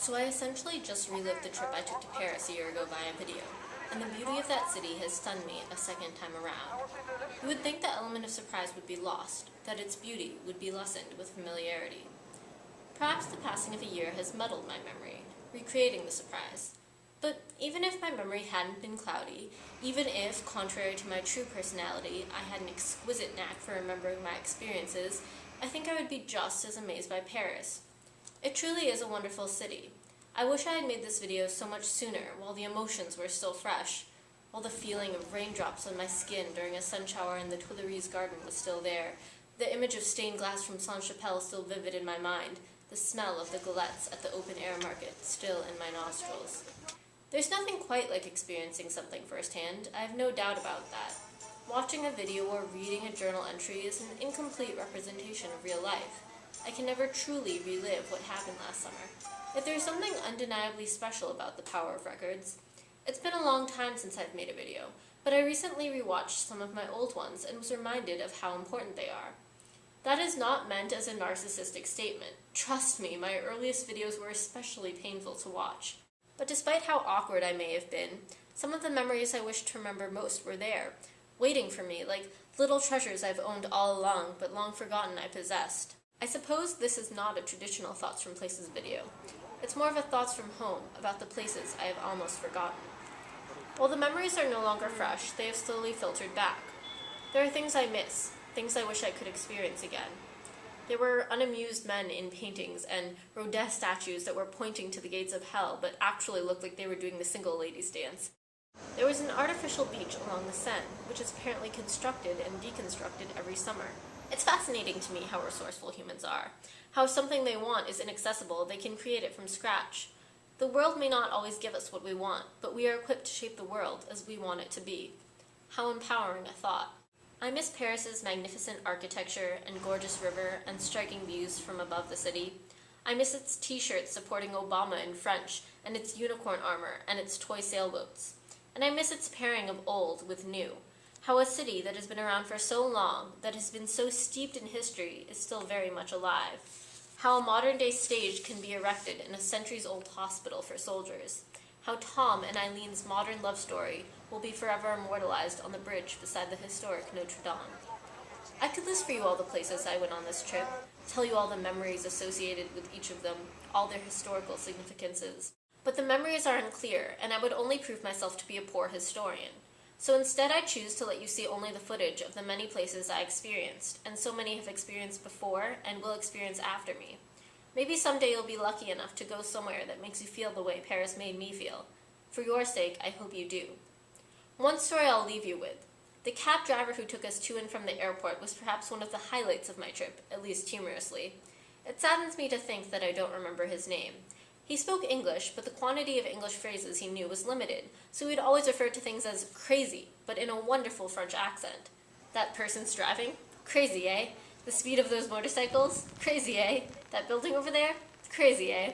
So I essentially just relived the trip I took to Paris a year ago via video, and the beauty of that city has stunned me a second time around. You would think the element of surprise would be lost, that its beauty would be lessened with familiarity. Perhaps the passing of a year has muddled my memory, recreating the surprise. But even if my memory hadn't been cloudy, even if, contrary to my true personality, I had an exquisite knack for remembering my experiences, I think I would be just as amazed by Paris. It truly is a wonderful city. I wish I had made this video so much sooner, while the emotions were still fresh, while the feeling of raindrops on my skin during a sun shower in the Tuileries garden was still there, the image of stained glass from Sainte-Chapelle still vivid in my mind, the smell of the galettes at the open-air market still in my nostrils. There's nothing quite like experiencing something firsthand, I have no doubt about that. Watching a video or reading a journal entry is an incomplete representation of real life. I can never truly relive what happened last summer. Yet there's something undeniably special about the power of records. It's been a long time since I've made a video, but I recently rewatched some of my old ones and was reminded of how important they are. That is not meant as a narcissistic statement. Trust me, my earliest videos were especially painful to watch. But despite how awkward I may have been, some of the memories I wish to remember most were there, waiting for me, like little treasures I've owned all along but long forgotten I possessed. I suppose this is not a traditional Thoughts from Places video. It's more of a thoughts from home, about the places I have almost forgotten. While the memories are no longer fresh, they have slowly filtered back. There are things I miss, things I wish I could experience again. There were unamused men in paintings and Rodin statues that were pointing to the gates of hell but actually looked like they were doing the single ladies dance. There was an artificial beach along the Seine, which is apparently constructed and deconstructed every summer. It's fascinating to me how resourceful humans are. How if something they want is inaccessible, they can create it from scratch. The world may not always give us what we want, but we are equipped to shape the world as we want it to be. How empowering a thought. I miss Paris's magnificent architecture and gorgeous river and striking views from above the city. I miss its t-shirts supporting Obama in French and its unicorn armor and its toy sailboats. And I miss its pairing of old with new. How a city that has been around for so long, that has been so steeped in history, is still very much alive. How a modern-day stage can be erected in a centuries-old hospital for soldiers. How Tom and Eileen's modern love story will be forever immortalized on the bridge beside the historic Notre Dame. I could list for you all the places I went on this trip, tell you all the memories associated with each of them, all their historical significances. But the memories are unclear, and I would only prove myself to be a poor historian. So instead I choose to let you see only the footage of the many places I experienced, and so many have experienced before and will experience after me. Maybe someday you'll be lucky enough to go somewhere that makes you feel the way Paris made me feel. For your sake, I hope you do. One story I'll leave you with. The cab driver who took us to and from the airport was perhaps one of the highlights of my trip, at least humorously. It saddens me to think that I don't remember his name. He spoke English, but the quantity of English phrases he knew was limited, so he'd always refer to things as crazy, but in a wonderful French accent. That person's driving? Crazy, eh? The speed of those motorcycles? Crazy, eh? That building over there? Crazy, eh?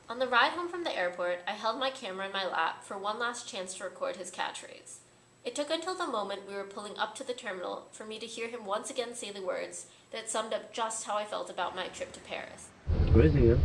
On the ride home from the airport, I held my camera in my lap for one last chance to record his catchphrase. It took until the moment we were pulling up to the terminal for me to hear him once again say the words that summed up just how I felt about my trip to Paris. Crazy, yeah?